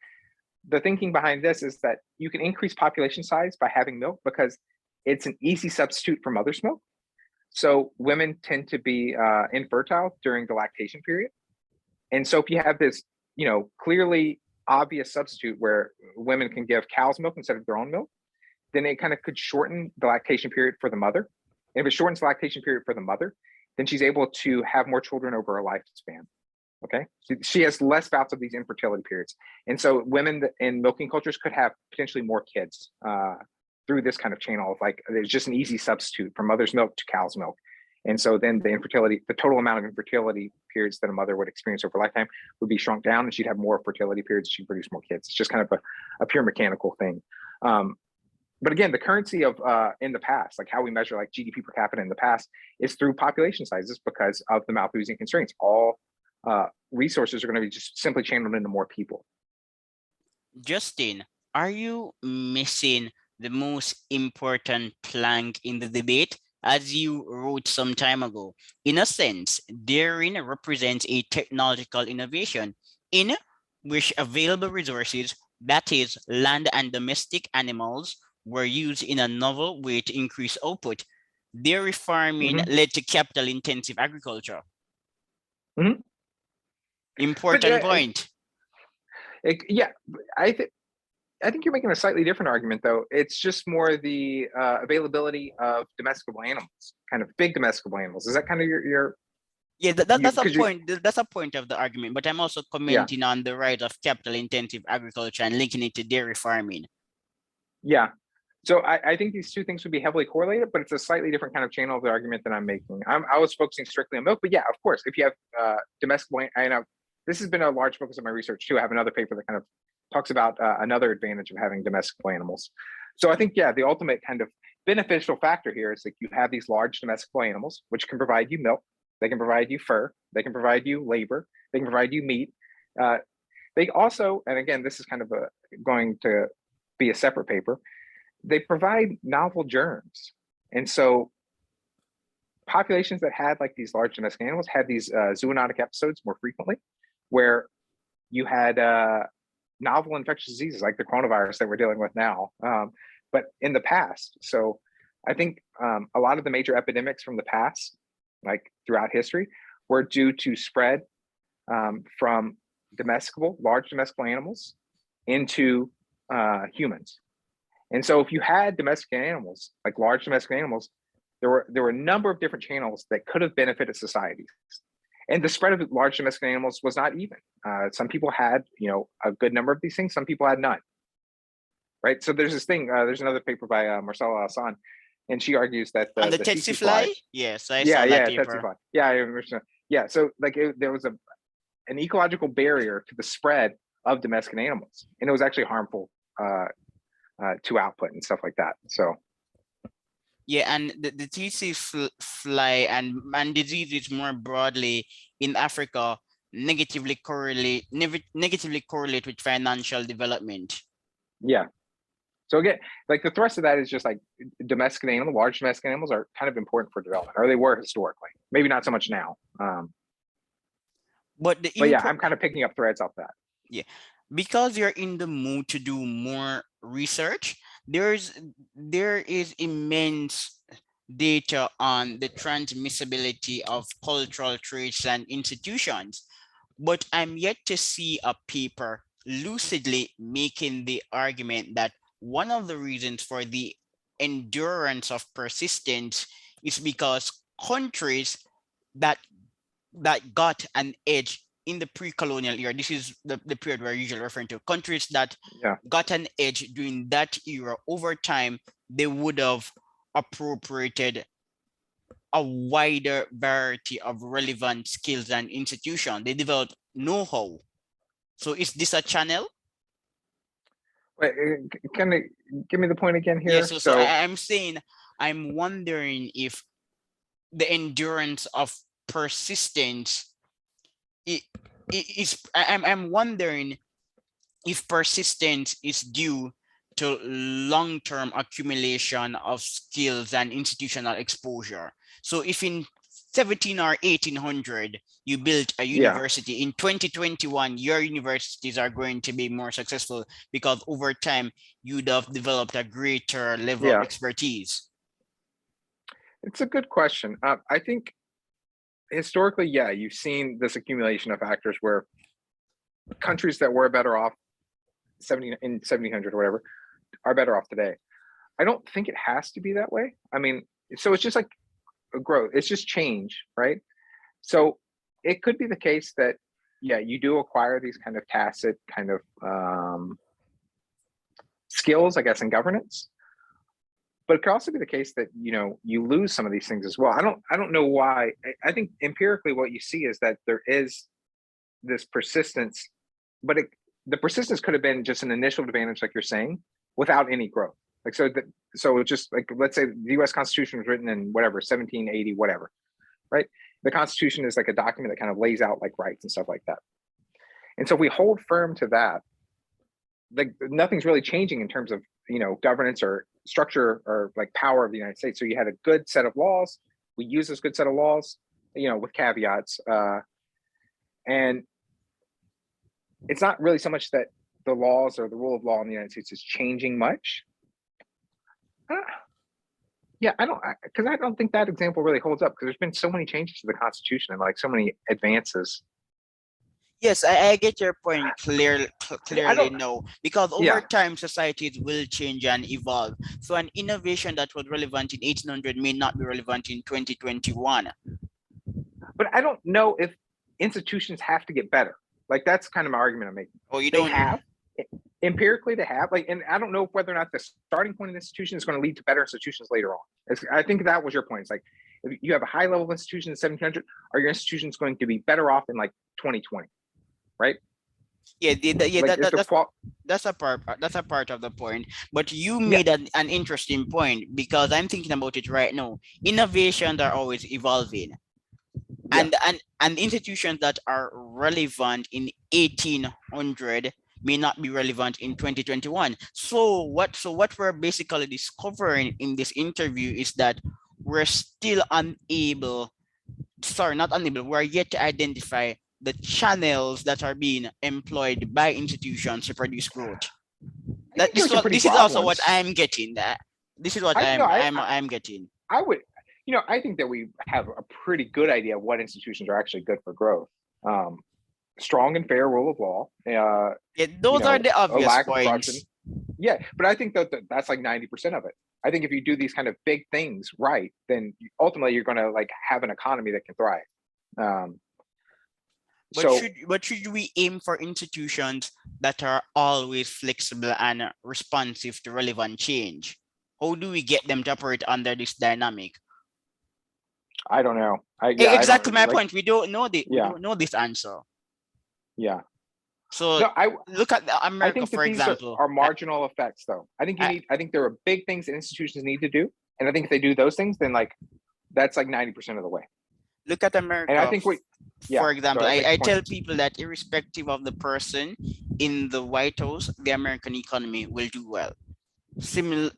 the thinking behind this is that you can increase population size by having milk because it's an easy substitute for mother's milk. So women tend to be infertile during the lactation period. And so if you have this, clearly obvious substitute where women can give cow's milk instead of their own milk, then it kind of could shorten the lactation period for the mother. And if it shortens the lactation period for the mother, then she's able to have more children over a lifespan. Okay, so she has less bouts of these infertility periods. And so women in milking cultures could have potentially more kids through this kind of channel of like, there's just an easy substitute from mother's milk to cow's milk. And so then the total amount of infertility periods that a mother would experience over a lifetime would be shrunk down, and she'd have more fertility periods. She'd produce more kids. It's just kind of a pure mechanical thing. But again, the currency of in the past, like how we measure like GDP per capita in the past, is through population sizes because of the Malthusian constraints. All resources are going to be just simply channeled into more people. Justin, are you missing the most important plank in the debate? As you wrote some time ago, in a sense, dairying represents a technological innovation in which available resources, that is land and domestic animals, were used in a novel way to increase output. Dairy farming led to capital-intensive agriculture. Important point. I think you're making a slightly different argument, though. It's just more the availability of domesticable animals, kind of big domesticable animals. Is that kind of your? Yeah, that's a point. That's a point of the argument. But I'm also commenting on the rise of capital-intensive agriculture and linking it to dairy farming. Yeah. So I think these two things would be heavily correlated, but it's a slightly different kind of channel of the argument that I'm making. I was focusing strictly on milk, but yeah, of course, if you have domesticable, I know this has been a large focus of my research too. I have another paper that kind of talks about another advantage of having domesticable animals. So I think, yeah, the ultimate kind of beneficial factor here is that you have these large domesticable animals, which can provide you milk, they can provide you fur, they can provide you labor, they can provide you meat. They also, and again, this is kind of going to be a separate paper, they provide novel germs. And so populations that had like these large domestic animals had these zoonotic episodes more frequently, where you had novel infectious diseases like the coronavirus that we're dealing with now, but in the past. So I think a lot of the major epidemics from the past, like throughout history, were due to spread from large domesticable animals into humans. And so if you had domestic animals, like large domestic animals, there were a number of different channels that could have benefited societies. And the spread of large domestic animals was not even. Some people had, a good number of these things. Some people had none. Right. So there's this thing. There's another paper by Marcela Hassan, and she argues that On the the tsetse tsetse fly? Yes, I saw yeah, that tsetse paper. fly. Yeah, I remember. Yeah. So like there was an ecological barrier to the spread of domestic animals, and it was actually harmful to output and stuff like that. So. Yeah, and the tsetse fly and diseases more broadly in Africa negatively correlate with financial development. Yeah. So again, like the thrust of that is just like large domestic animals are kind of important for development, or they were historically. Maybe not so much now. But yeah, I'm kind of picking up threads off that. Yeah, because you're in the mood to do more research, there is immense data on the transmissibility of cultural traits and institutions, but I'm yet to see a paper lucidly making the argument that one of the reasons for the endurance of persistence is because countries that got an edge in the pre-colonial era, this is the period we're usually referring to, countries that got an edge during that era, over time, they would have appropriated a wider variety of relevant skills and institutions. They developed know-how. So is this a channel? Wait, can you give me the point again here? Yeah, so I'm saying, I'm wondering if the endurance of persistence I'm wondering if persistence is due to long-term accumulation of skills and institutional exposure. So if in 17 or 1800 you built a university, in 2021 your universities are going to be more successful because over time you'd have developed a greater level of expertise. It's a good question. I think historically, you've seen this accumulation of factors where countries that were better off in 1700 or whatever are better off today. I don't think it has to be that way. I mean, so it's just like a growth. It's just change, right? So it could be the case that, you do acquire these kind of tacit kind of skills, I guess, in governance. But it could also be the case that, you lose some of these things as well. I don't know why. I think empirically what you see is that there is this persistence, but the persistence could have been just an initial advantage, like you're saying, without any growth. Like, so just like, let's say the US Constitution was written in 1780, whatever, right? The Constitution is like a document that kind of lays out like rights and stuff like that. And so if we hold firm to that, like nothing's really changing in terms of, governance or structure or like power of the United States. So you had a good set of laws. We use this good set of laws, with caveats. And it's not really so much that the laws or the rule of law in the United States is changing much. I don't think that example really holds up, because there's been so many changes to the Constitution and like so many advances. Yes, I get your point clearly no, because over time societies will change and evolve. So an innovation that was relevant in 1800 may not be relevant in 2021. But I don't know if institutions have to get better. Like that's kind of my argument I'm making. Oh, you don't have empirically to have like, and I don't know whether or not the starting point of the institution is going to lead to better institutions later on. I think that was your point. It's like if you have a high level of institution in 1700, are your institutions going to be better off in like 2020? Right? That's a part of the point. But you made an interesting point, because I'm thinking about it right now. Innovations are always evolving, and institutions that are relevant in 1800 may not be relevant in 2021. So what we're basically discovering in this interview is that we're still we're yet to identify the channels that are being employed by institutions to produce growth? I think those are pretty This is broad also what ones. I'm getting. This is what I know. I'm getting. I would, I think that we have a pretty good idea of what institutions are actually good for growth. Strong and fair rule of law. Yeah, those are the A obvious lack of corruption. points. Yeah, but I think that that's like 90% of it. I think if you do these kind of big things right, then ultimately you're going to like have an economy that can thrive. So But should we aim for institutions that are always flexible and responsive to relevant change? How do we get them to operate under this dynamic? I don't know. I Exactly don't my like. point. We don't know we Yeah, don't know this answer. yeah. So No, look at I America, think for that these example. are marginal effects, though. I think I think there are big things that institutions need to do, and I think if they do those things, then like that's like 90% of the way. Look at And I America. think yeah. For Go example, ahead, make I your point. tell people that irrespective of the person in the White House, the American economy will do well. Similar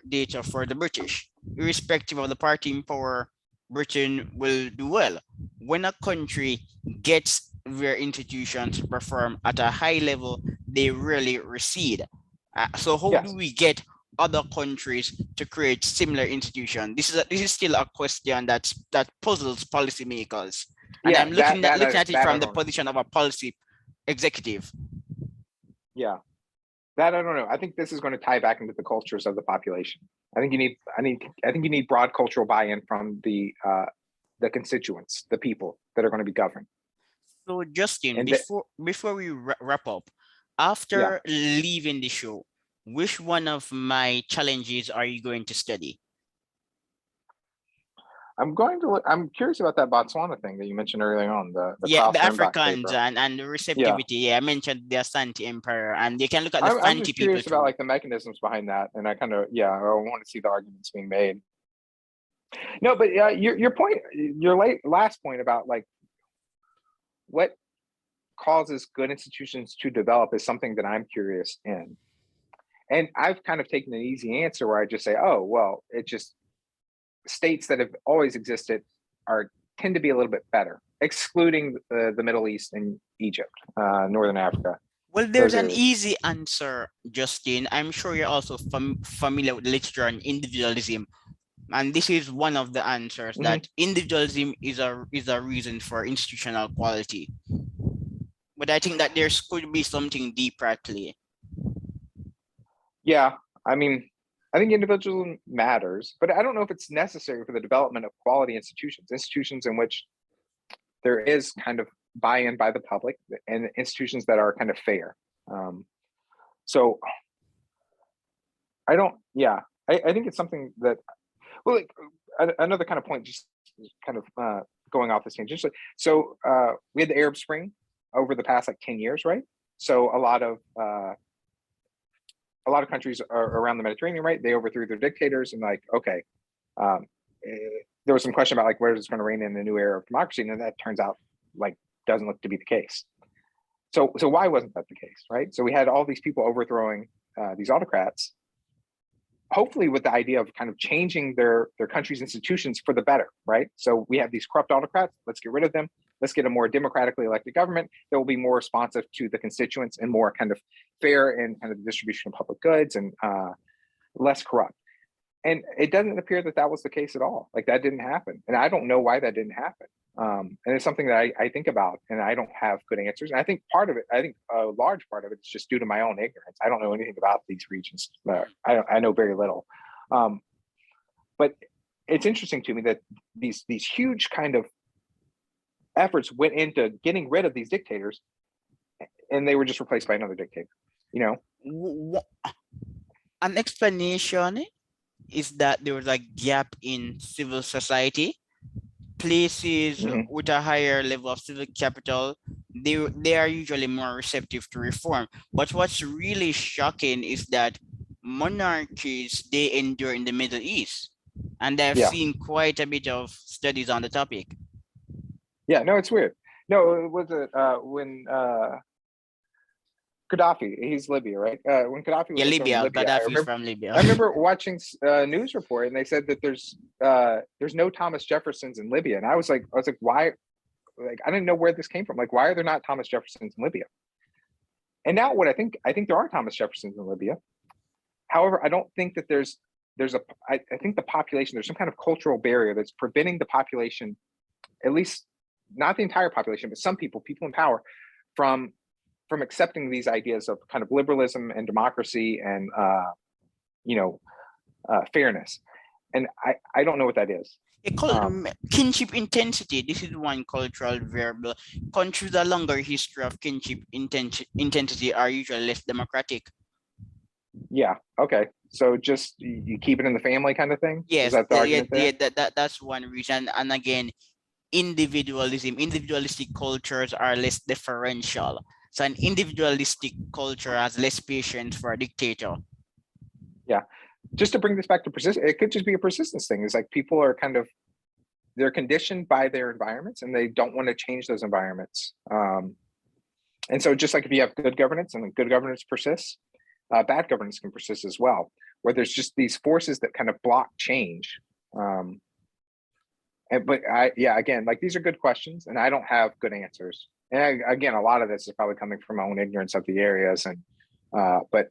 data for the British. Irrespective of the party in power, Britain will do well. When a country gets their institutions to perform at a high level, they really recede. So how do Yes. we get other countries to create similar institutions? This is still a question that puzzles policymakers, and Yeah. I'm looking at it That I from the don't know. position of a policy executive. Yeah. That I don't know. I think this is going to tie back into the cultures of the population. I think you need broad cultural buy-in from the constituents, the people that are going to be governed. So Justin, And that, before we wrap up, yeah, after leaving the show, which one of my challenges are you going to study? I'm curious about that Botswana thing that you mentioned earlier on, the Yeah, Klaus the Rembach Africans paper. and the Yeah. receptivity. Yeah, I mentioned the Asante Empire, and you can look at the I'm Fanti just people curious about too. like the mechanisms behind that. And I I want to see the arguments being made. No, but your point, your last point about like what causes good institutions to develop is something that I'm curious in. And I've kind of taken an easy answer where I just say, oh, well, it just states that have always existed tend to be a little bit better, excluding the Middle East and Egypt, Northern Africa, Well, there's those an areas. easy answer, Justin. I'm sure you're also familiar with literature on individualism, and this is one of the answers Mm-hmm. that individualism is a reason for institutional quality. But I think that there could be something deeper at play. Yeah, I mean, I think individualism matters, but I don't know if it's necessary for the development of quality institutions in which there is kind of buy-in by the public and institutions that are kind of fair. So I don't, yeah, I think it's something that, well, like, another kind of point, just kind of going off this tangent. So we had the Arab Spring over the past like 10 years, right? So a lot of countries around the Mediterranean, right? They overthrew their dictators and like, okay, there was some question about like where is going to reign in the new era of democracy, and that turns out like doesn't look to be the case. So why wasn't that the case, right? So we had all these people overthrowing these autocrats, hopefully with the idea of kind of changing their country's institutions for the better, right? So we have these corrupt autocrats, let's get rid of them. Let's get a more democratically elected government that will be more responsive to the constituents and more kind of fair in kind of the distribution of public goods and less corrupt. And it doesn't appear that was the case at all. Like that didn't happen. And I don't know why that didn't happen. And it's something that I think about and I don't have good answers. And I think a large part of it is just due to my own ignorance. I don't know anything about these regions. I know very little. But it's interesting to me that these huge kind of efforts went into getting rid of these dictators and they were just replaced by another dictator, An explanation is that there was a gap in civil society. Places with a higher level of civil capital, they are usually more receptive to reform. But what's really shocking is that monarchies, they endure in the Middle East, and I've seen quite a bit of studies on the topic. Yeah, no, it's weird. No, it was when Gaddafi, he's Libya, right? When Gaddafi was Libya. Libya, Gaddafi is from Libya. I remember watching a news report and they said that there's no Thomas Jeffersons in Libya, and I was like, why like, I didn't know where this came from. Like, why are there not Thomas Jeffersons in Libya? And now what I think there are Thomas Jeffersons in Libya. However, I don't think that I think the population, there's some kind of cultural barrier that's preventing the population, at least not the entire population, but some people in power, from accepting these ideas of kind of liberalism and democracy and fairness. And I don't know what that is. Kinship intensity. This is one cultural variable. Countries with a longer history of kinship intensity are usually less democratic. Yeah. Okay. So just you keep it in the family kind of thing? Yes. Is that the argument there? That's one reason. And again, individualistic cultures are less differential. So an individualistic culture has less patience for a dictator. Yeah. Just to bring this back to persistence, it could just be a persistence thing. It's like people are they're conditioned by their environments and they don't want to change those environments. And so just like if you have good governance and good governance persists, bad governance can persist as well, where there's just these forces that kind of block change. Again, like these are good questions and I don't have good answers. And again, a lot of this is probably coming from my own ignorance of the areas, but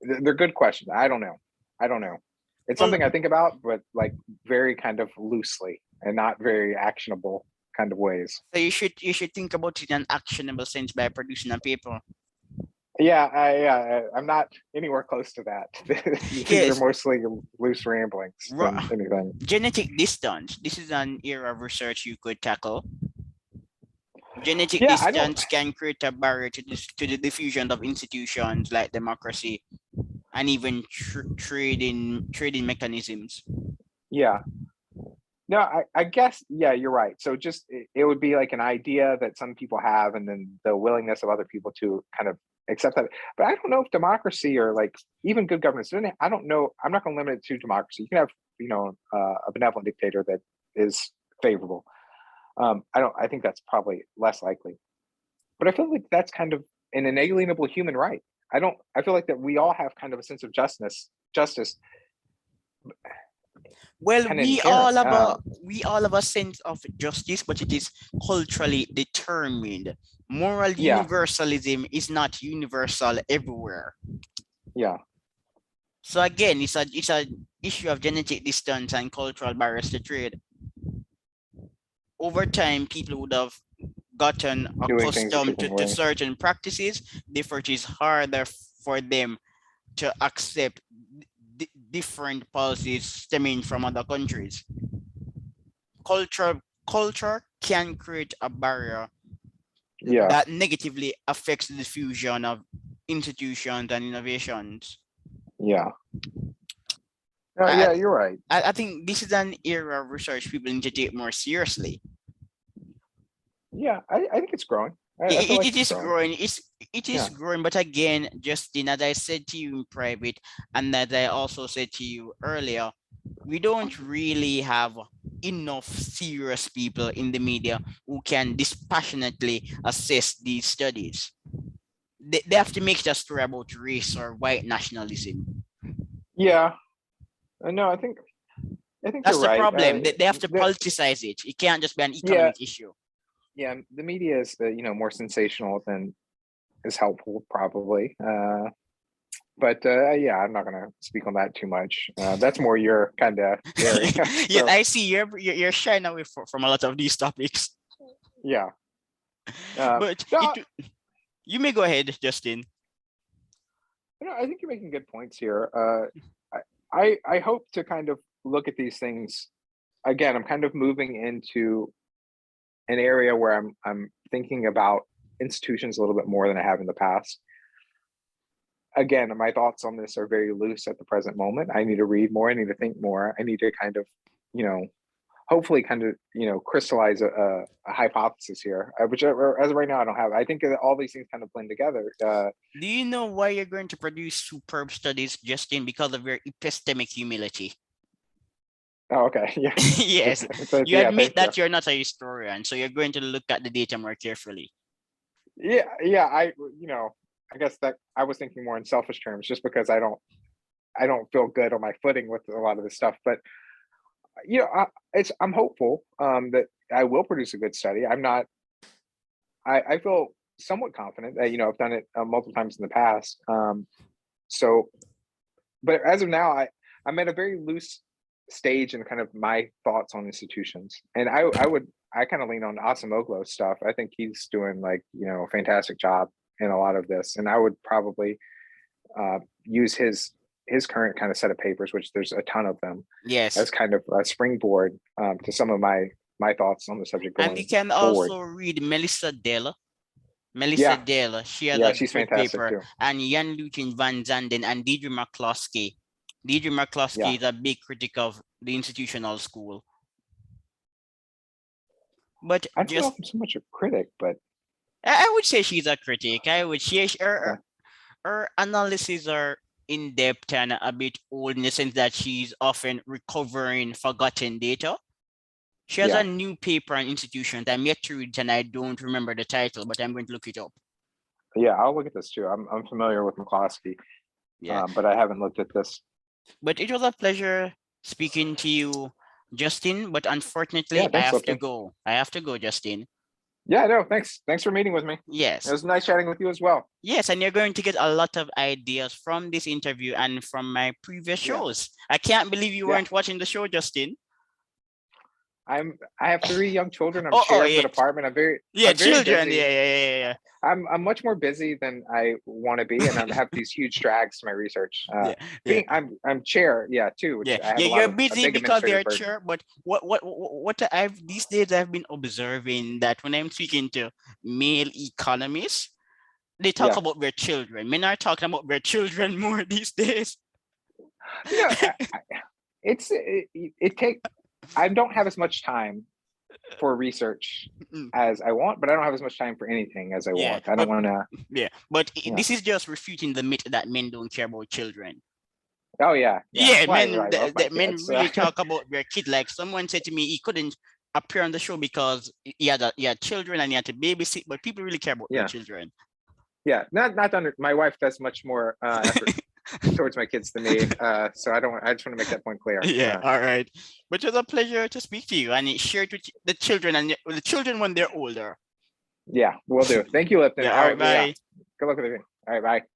they're good questions. I don't know. It's something I think about, but like very kind of loosely and not very actionable kind of ways. So you should think about it in an actionable sense by producing a paper. Yeah, I'm not anywhere close to that. These are mostly loose ramblings than anything. Genetic distance. This is an area of research you could tackle. Genetic distance can create a barrier to the diffusion of institutions like democracy and even trading mechanisms. Yeah. No, I guess, yeah, you're right. So just it would be like an idea that some people have and then the willingness of other people to kind of accept that. But I don't know if democracy or like even good governance, I don't know. I'm not going to limit it to democracy. You can have, a benevolent dictator that is favorable. I think that's probably less likely. But I feel like that's kind of an inalienable human right. I feel like that we all have kind of a sense of justice. Well, we all have a sense of justice, but it is culturally determined. Moral universalism is not universal everywhere. Yeah. So again, it's an issue of genetic distance and cultural barriers to trade. Over time, people would have gotten accustomed to certain practices, therefore it is harder for them to accept different policies stemming from other countries. Culture can create a barrier that negatively affects the diffusion of institutions and innovations. Yeah. Yeah, you're right. I think this is an area of research people need to take more seriously. Yeah, I think it's growing. It is growing. It is growing, but again, Justin, as I said to you in private, and as I also said to you earlier, we don't really have enough serious people in the media who can dispassionately assess these studies. They have to make a story about race or white nationalism. Yeah, no, I think that's the problem. They have to politicize it. It can't just be an economic issue. Yeah, the media is more sensational than is helpful, probably. But I'm not gonna speak on that too much. That's more your kind of area. Yeah, I see you're shying away from a lot of these topics. Yeah. But you may go ahead, Justin. I think you're making good points here. I hope to kind of look at these things again. I'm kind of moving into an area where I'm thinking about institutions a little bit more than I have in the past. Again, my thoughts on this are very loose at the present moment. I need to read more. I need to think more. I need to kind of, hopefully kind of, crystallize a hypothesis here, which as of right now, I don't have. I think that all these things kind of blend together. Do you know why you're going to produce superb studies, Justin? Because of your epistemic humility. Oh, okay. Yeah. Yes. You admit that you're not a historian, so you're going to look at the data more carefully. Yeah. I guess that I was thinking more in selfish terms, just because I don't feel good on my footing with a lot of this stuff. But I'm hopeful that I will produce a good study. I'm not. I feel somewhat confident that I've done it multiple times in the past. So, but as of now, I'm at a very loose stage in kind of my thoughts on institutions, and I kind of lean on Asimoglu's stuff. I think he's doing like a fantastic job in a lot of this, and I would probably use his current kind of set of papers, which there's a ton of them, Yes. as kind of a springboard to some of my thoughts on the subject going And you can forward. also read Melissa Dell. Yeah. Dell, she has Yeah, a she's good fantastic paper. too. And Jan Lucien van Zanden and Deidre McCloskey. Deidre McCloskey is a big critic of the institutional school. But I don't know if I'm so much a critic, but I would say she's a critic. I would say her analyses are in depth and a bit old in the sense that she's often recovering forgotten data. She has a new paper on institutions. I'm yet to read it and I don't remember the title, but I'm going to look it up. Yeah, I'll look at this too. I'm familiar with McCloskey, but I haven't looked at this. But it was a pleasure speaking to you, Justin. But unfortunately, I have to go. I have to go, Justin. Yeah, no, thanks. Thanks for meeting with me. Yes. It was nice chatting with you as well. Yes, and you're going to get a lot of ideas from this interview and from my previous shows. I can't believe you weren't watching the show, Justin. I have 3 young children. I'm sharing the department. I'm very children. Busy. Yeah. I'm much more busy than I want to be, and I have these huge drags to my research. I'm chair, too. Which I have you're busy because you're chair. But what these days I've been observing that when I'm speaking to male economists, they talk about their children. Men are talking about their children more these days. I don't have as much time for research as I want, but I don't have as much time for anything as I want. I don't want to. Yeah, but this is just refuting the myth that men don't care about children. Oh yeah. Men really talk about their kid. Like someone said to me, he couldn't appear on the show because he had children and he had to babysit. But people really care about their children. Yeah, not under. My wife does much more effort towards my kids than me, so I just want to make that point clear. All right, but it was a pleasure to speak to you and share it with the children and the children when they're older. Yeah, will do. Thank you, Lipton. All right, bye. Good luck with everything. All right, bye.